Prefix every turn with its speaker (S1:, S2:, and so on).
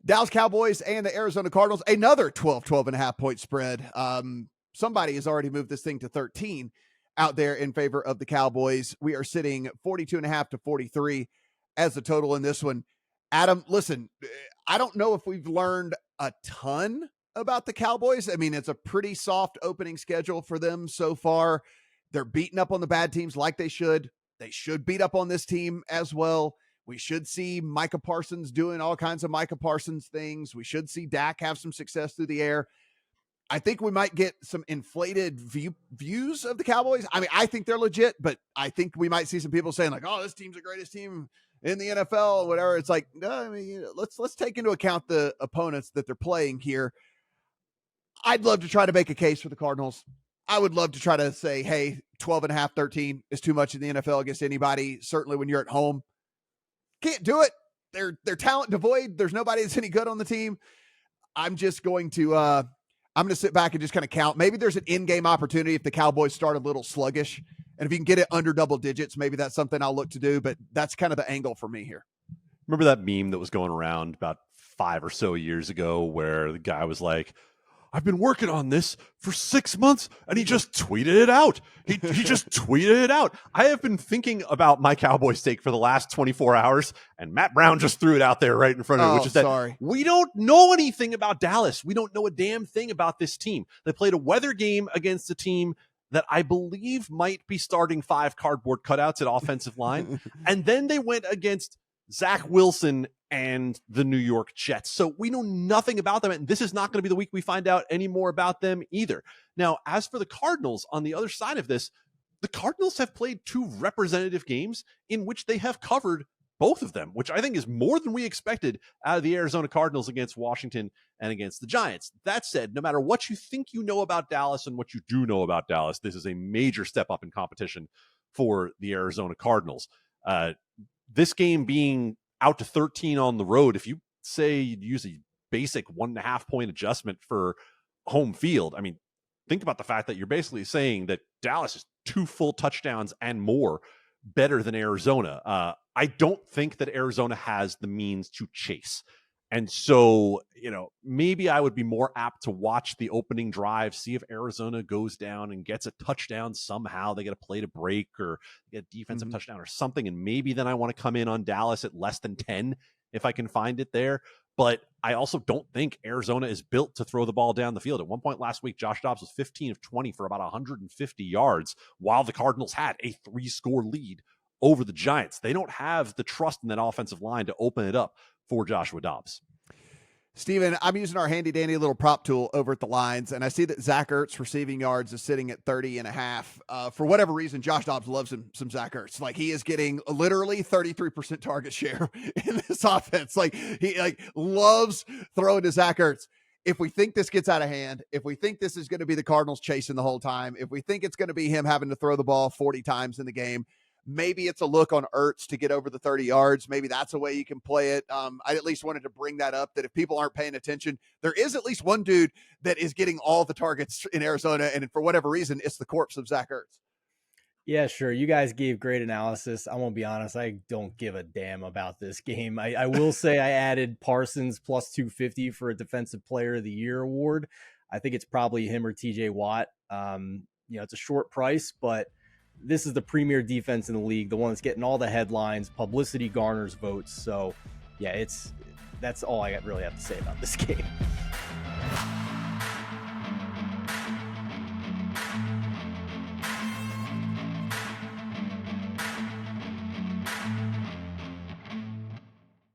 S1: Dallas Cowboys and the Arizona Cardinals, another 12.5 point spread. Somebody has already moved this thing to 13 out there in favor of the Cowboys. We are sitting 42.5 to 43 as the total in this one. Adam, listen, I don't know if we've learned a ton about the Cowboys. I mean, it's a pretty soft opening schedule for them so far. They're beating up on the bad teams like they should. They should beat up on this team as well. We should see Micah Parsons doing all kinds of Micah Parsons things. We should see Dak have some success through the air. I think we might get some inflated views of the Cowboys. I mean, I think they're legit, but I think we might see some people saying like, oh, this team's the greatest team in the NFL or whatever. It's like, no, I mean, let's take into account the opponents that they're playing here. I'd love to try to make a case for the Cardinals. I would love to try to say, hey, 12.5, 13 is too much in the NFL against anybody. Certainly when you're at home. Can't do it. They're talent devoid. There's nobody that's any good on the team. I'm just going to sit back and just kind of count. Maybe there's an in-game opportunity if the Cowboys start a little sluggish. And if you can get it under double digits, maybe that's something I'll look to do. But that's kind of the angle for me here.
S2: Remember that meme that was going around about 5 or so years ago where the guy was like, I've been working on this for 6 months, and he just tweeted it out. He just tweeted it out. I have been thinking about my Cowboys take for the last 24 hours, and Matt Brown just threw it out there right in front of me, which is that we don't know anything about Dallas. We don't know a damn thing about this team. They played a weather game against a team that I believe might be starting 5 cardboard cutouts at offensive line, and then they went against Zach Wilson and the New York Jets. So we know nothing about them, and this is not going to be the week we find out any more about them either. Now, as for the Cardinals, on the other side of this, the Cardinals have played 2 representative games in which they have covered both of them, which I think is more than we expected out of the Arizona Cardinals against Washington and against the Giants. That said, no matter what you think you know about Dallas and what you do know about Dallas, this is a major step up in competition for the Arizona Cardinals. This game being out to 13 on the road, if you say you'd use a basic 1.5 point adjustment for home field, I mean, think about the fact that you're basically saying that Dallas is 2 full touchdowns and more better than Arizona. I don't think that Arizona has the means to chase. And so, maybe I would be more apt to watch the opening drive, see if Arizona goes down and gets a touchdown somehow. They get a play to break or get a defensive touchdown or something. And maybe then I want to come in on Dallas at less than 10 if I can find it there. But I also don't think Arizona is built to throw the ball down the field. At one point last week, Josh Dobbs was 15 of 20 for about 150 yards, while the Cardinals had a 3-score lead over the Giants. They don't have the trust in that offensive line to open it up for Joshua Dobbs.
S1: Steven, I'm using our handy dandy little prop tool over at the lines, and I see that Zach Ertz receiving yards is sitting at 30.5. For whatever reason, Josh Dobbs loves some Zach Ertz. Like, he is getting literally 33% target share in this offense. Like, he loves throwing to Zach Ertz. If we think this gets out of hand, if we think this is going to be the Cardinals chasing the whole time, if we think it's going to be him having to throw the ball 40 times in the game, maybe it's a look on Ertz to get over the 30 yards. Maybe that's a way you can play it. I at least wanted to bring that up, that if people aren't paying attention, there is at least one dude that is getting all the targets in Arizona. And for whatever reason, it's the corpse of Zach Ertz.
S3: Yeah, sure. You guys gave great analysis. I won't be honest. I don't give a damn about this game. I will say I added Parsons plus 250 for a Defensive Player of the Year award. I think it's probably him or TJ Watt. It's a short price, but this is the premier defense in the league, the one that's getting all the headlines. Publicity garners votes. So, yeah, that's all I really have to say about this game.